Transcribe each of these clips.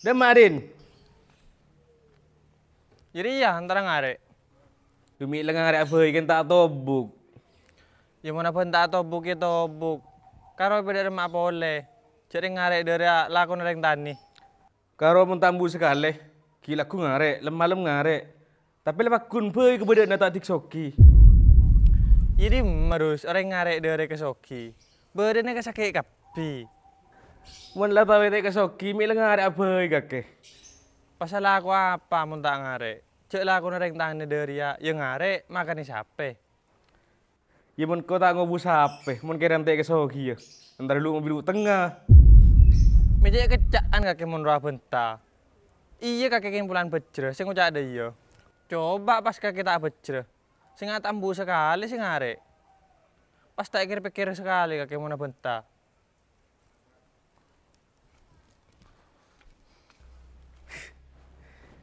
Demarin. Jadi ya antara ngarek. Demi lengan arek apa ikan tak tobuk. Ya mana pun tak tobuk ya tobuk. Karo beda mak boleh. Jadi ngarek dari lakon orang tani. Karo mun tambu sekali. Gila ku ngarek, lemah ngarek. Tapi lepas kun pei kepada tak tiksoki. Jadi marus orang ngarek dari kesoki. Badannya kesakit kapi. Mun lah tahu tak kesoki, mi lengan arek apa kake. Pasal aku apa mun tak ngarek. Cek lakon orang tani dari ya ngarek makan siapa? Ya mun kau tak ngobu sape, mun kira tak kesoki ya. Ntar lu mobil tengah. Meja kecaan kaki mun roh benta. Iya kaki kimpulan bejre, sing ngucak ada iya. Coba pas kaki tak bejre. Sing tambu sekali sing ngarek. Pas tak pikir sekali kaki mun benta.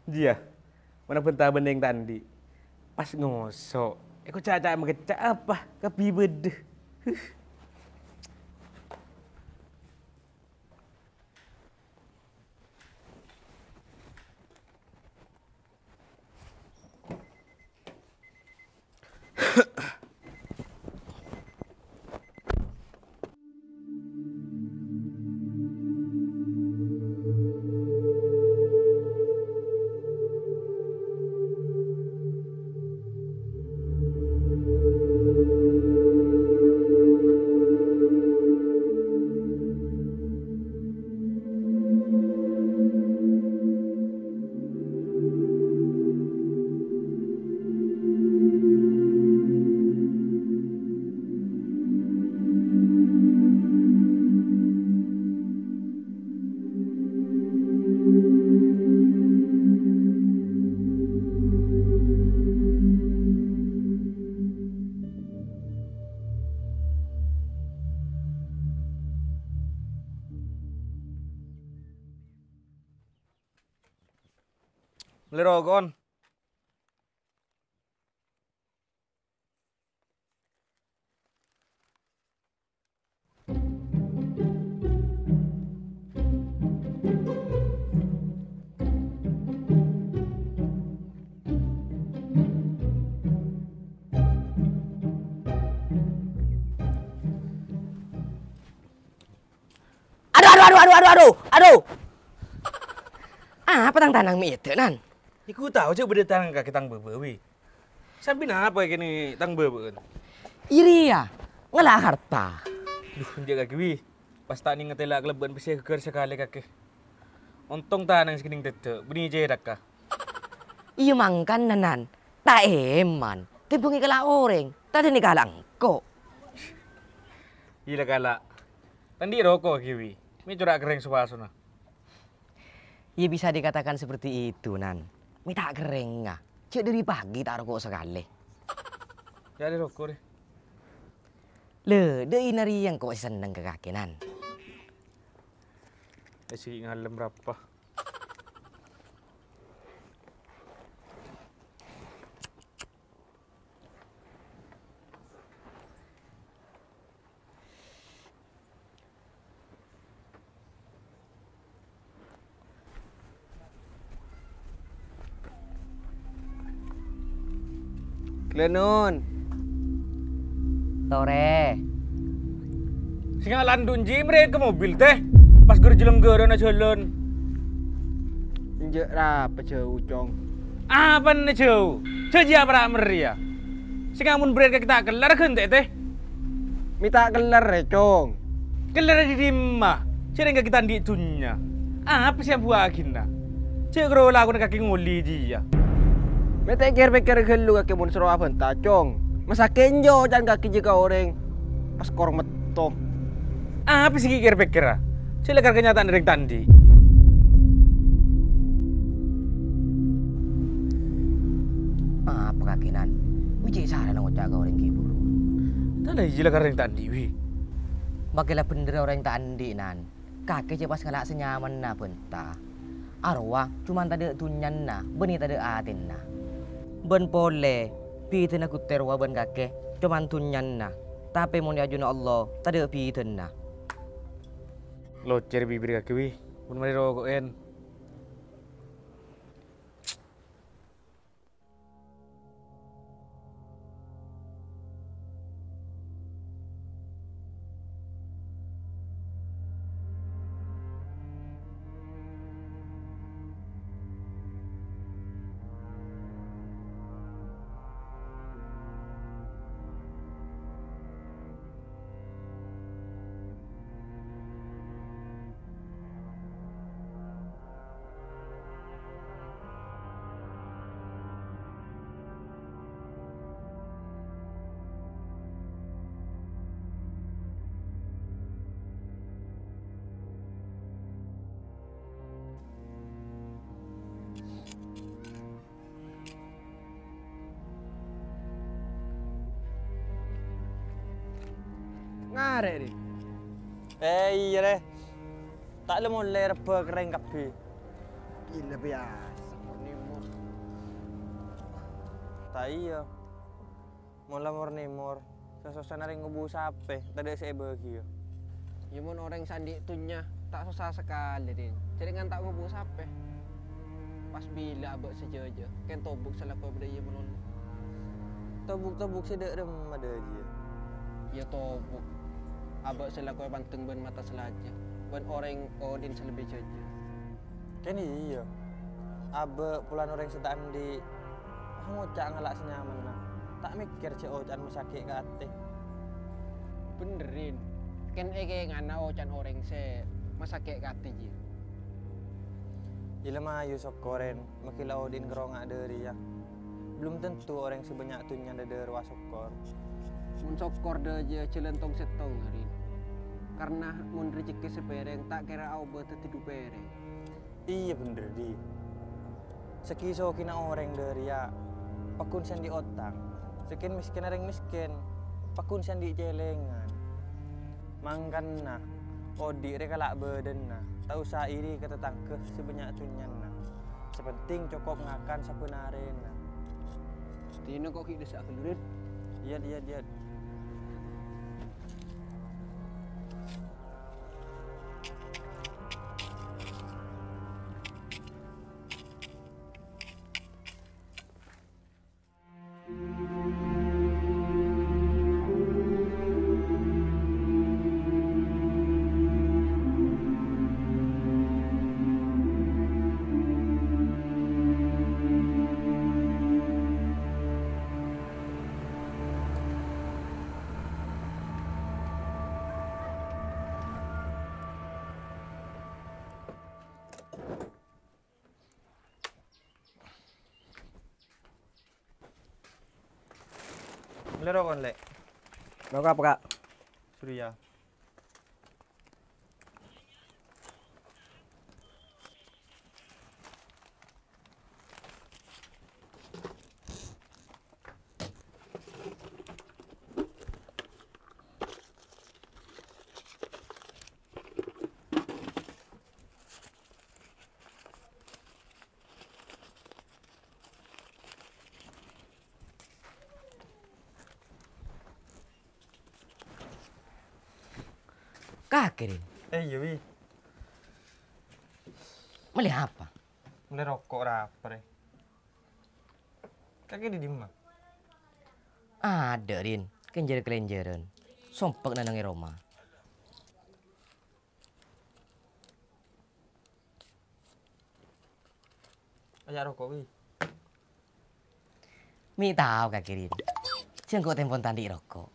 Dia, mana benta bendeng tadi. Pas ngosok, aku caca mengecak apa? Kepi bedeh. Lerokon. Aduh. Apa tang tanang mi itu nan? Iku tahu cek beda tangan kaki tang bebewi. Sampai apa kini tang bebe? Iri ya, ngelah harta. Duh, jaga kaki. Pas tak ni ngetela kelebihan bisa keker sekali kaki. Untung tanang sekining tete, beni jerak kah? Iya mangkan nanan, tak eman. Timpungi kala orang, tadi ni kala engko. Gila kala. Tandi rokok kiwi. Mi curak kering suasana. Iya bisa dikatakan seperti itu nan. Mi tak kering ngah. Cek dari pagi tak rokok sekali. Jadi rokok deh. Le, deh nari yang kok seneng ke kaki nan. Si ngalem berapa? Glenun. Tore. Singa landun jimre ke mobil teh. Pas gerjeleng na jalan. Njek apa jauh cong. Apa nih jauh? Seja para meria. Singa mun bered kita kelar kan teh. Minta kelar ya cong. Kelar di dimah. Cere enggak kita di dunya. Apa sih buah agina? Cek kro lagu kaki nguli dia. Minta pikir gelu kaki mun seru apa entah cong. Masa kenjo jangan kaki juga orang. Pas korong metong. Apa sih pikir-pikir? Silakan kenyataan dari tadi. Apa kakinan? Miji saran aku jaga orang kibur. Tadi silakan dari tadi wi. Bagilah bener orang tandi nan. Kakek cepat ngelak senyaman na benta. Arwah cuma tadi tunyan na, beni tadi atin na. Ben pole, piten aku terwa ben kakek, cuma tunyan na. Tapi mau diajuin Allah, tadi piten na. Locer bibir kaki wi. Pun mari rokoken. ngarek Rin. Iya deh. Tak le mulai reba kering kabeh. Gila biasa murni-mur. Tak iya. Mula murni mur. Sesuatu nari ngubu sape. Tadi saya bagi ya. Ya mon orang sandi tunya tak susah sekali Rin. Jadi kan tak ngubu sape. Pas bila abak sejaja. Kan tobuk salah kau berdaya menon. Tobuk-tobuk sedek rem ada aja. Ya tobuk. Abak salah kau banteng ben mata selaja. Ben orang odin selebih jaja. Kan iya. Abe pulan orang sedang di ngocak ngelak senyaman nah. Tak mikir cek ocan masakit ke hati. Benerin. Kan eke ngana ocan orang se masakit kati je. Ila mayu sokoren, makila odin kerongak dari ya. Belum tentu orang sebanyak tunya ada ruas sokor. Mun sokor de je celentong setong Rin. Karena mun rezeki sepereng tak kira au bertetidu pereng. Iya bener di. Sekiso kina orang dari ya. Pakun sendi otang. Sekin miskin orang miskin. Pakun sendi celengan. Mangkan nah. Odi reka lak beden nah. Tak usah iri kata tangkeh sebanyak tunyan nah. Sepenting cukup ngakan sapenaren nah. Tino kok ki desak kelurit. Iya. Lero kon lek. Rokok apa kak? Surya. Kakek Rin, Iya wi. melihat apa? Mulai rokok rapper. Kaki di dimma. Ada Rin, kenjer-kelenjeran. Sompek nanangi Roma. Ajak rokok wi. Mi tahu kakek Rin. Cengkok tempon tandi rokok.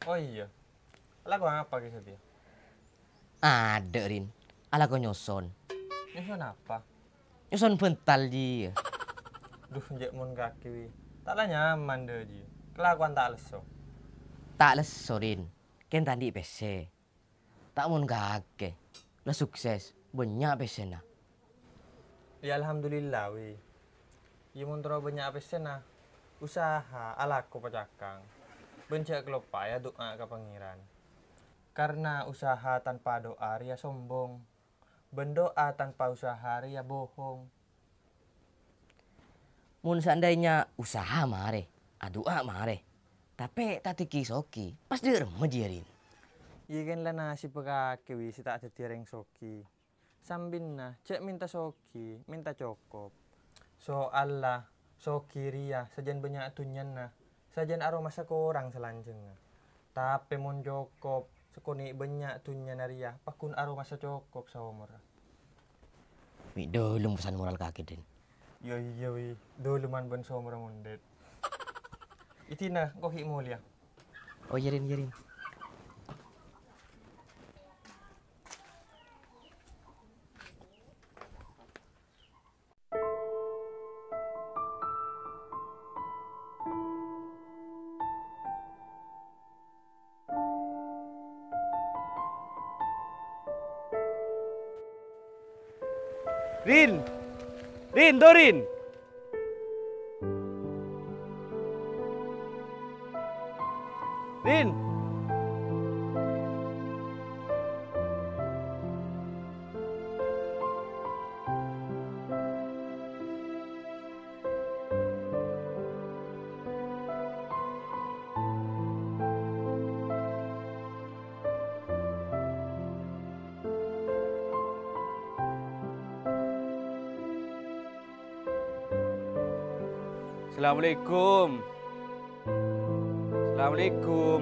Oh iya. Lagu apa kisah dia? Ada Rin, ala kau nyoson. Nyusun apa? Nyoson bental dia. Duh njek mun kaki wi. Tak lah nyaman deh ji. Kelakuan tak leso. Tak leso Rin, ken tandi PC. Tak mun kakek. Lah sukses, banyak PC nah. Ya alhamdulillah wi. Ya mun terlalu banyak pesen nah. Usaha alaku pacakang. Bencak kelopa ya doa ke pangeran. Karena usaha tanpa doa ria sombong. Bendoa tanpa usaha ria bohong. Mun seandainya usaha mare, adua mare. Tapi tati kisoki, pas dia remejirin. Iya kan lah nasi pekake wi si tak ada tireng soki. Sambin nah cek minta soki, minta cokop. Soal lah soki ria sajan banyak tunyan nah. Sajan aroma sekorang selanjeng nah. Tapi mun cokop sekoni banyak tunyan ria pakun aroma secokop saumur. Mi dulu pesan moral kaki din. Yo iya wi, dulu man ben saumur mundet. Itina kok hik mulia. Oh yerin. Rin. Rin, Dorin. Rin. Assalamualaikum. Assalamualaikum.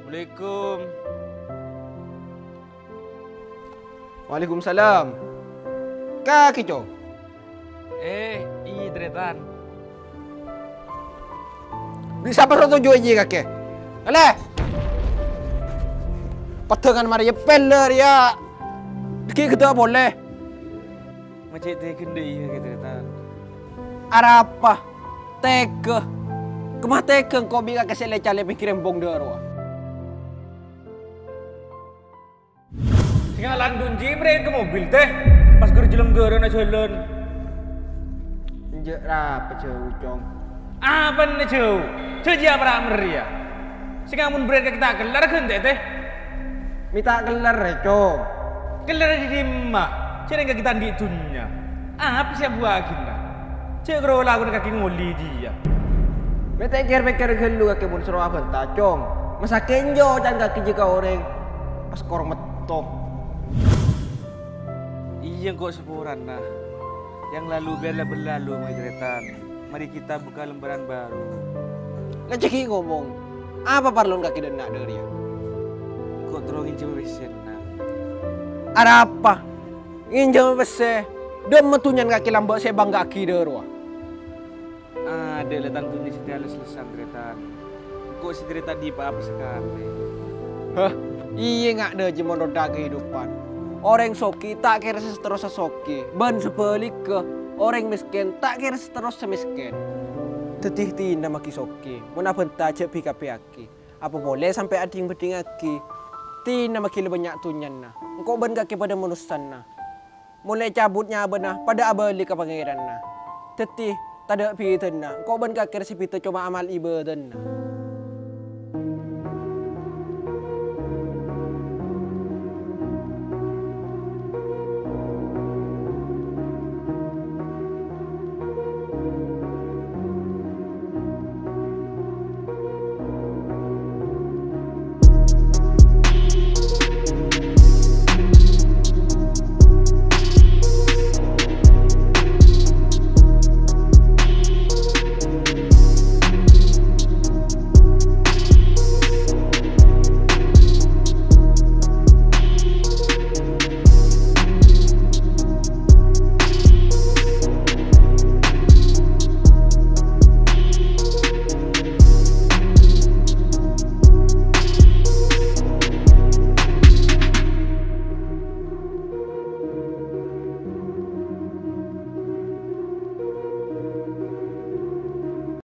Assalamualaikum. Waalaikumsalam. Kaki cong. Iya Tretan. Bisa apa tujuh aja kakek? Ale. Patengan Maria peller ya. Dikit kita boleh. Macam teh kendai ya Tretan. Ada apa? Teke. Kemah teke kau bilang kasih lecale pikirin bong dero. Singa landun jimre ke mobil teh. Pas gur jelem gero na jalan. Njek apa jauh cong? Apa nih jauh? Ceja para meria. Singa mun brand kita kelar kan teh. Minta kelar ya cong. Kelar di dimah. Cere enggak kita di dunia. Apa sih buah kita? Cek ro lagu kaki ngoli dia. Minta pikir gelu kakek mun seru apa cong? Masa kenjo dan kaki jika orang pas korong metok. Iya kok sepuran nah. Yang lalu biarlah berlalu Mai Tretan. Mari kita buka lembaran baru. Leceki ngomong. Apa parlon kaki dan nak dari ya? Kok terongin coba besen nah. Ada apa? Nginjam bese. Dem metunyan kaki lambak saya bangga kaki derwa. Ada letang tuh si halus lesan Tretan. Kok si Tretan di apa sekali? Hah? Iya nggak ada jemon roda kehidupan. Orang soki tak kira seterusnya soki. Ben sebalik ke orang miskin tak kira seterusnya miskin. Tetih tina maki soki. Mana benta cek pika-piki. Apa boleh sampai ading beding aki. Tina maki lebih banyak tunyan na. Engkau ben kaki pada manusan na. Mulai cabutnya benah pada abali ke pangeran na. Tetih tak ada pita na. Engkau ben kaki si pita cuma amal ibadah na.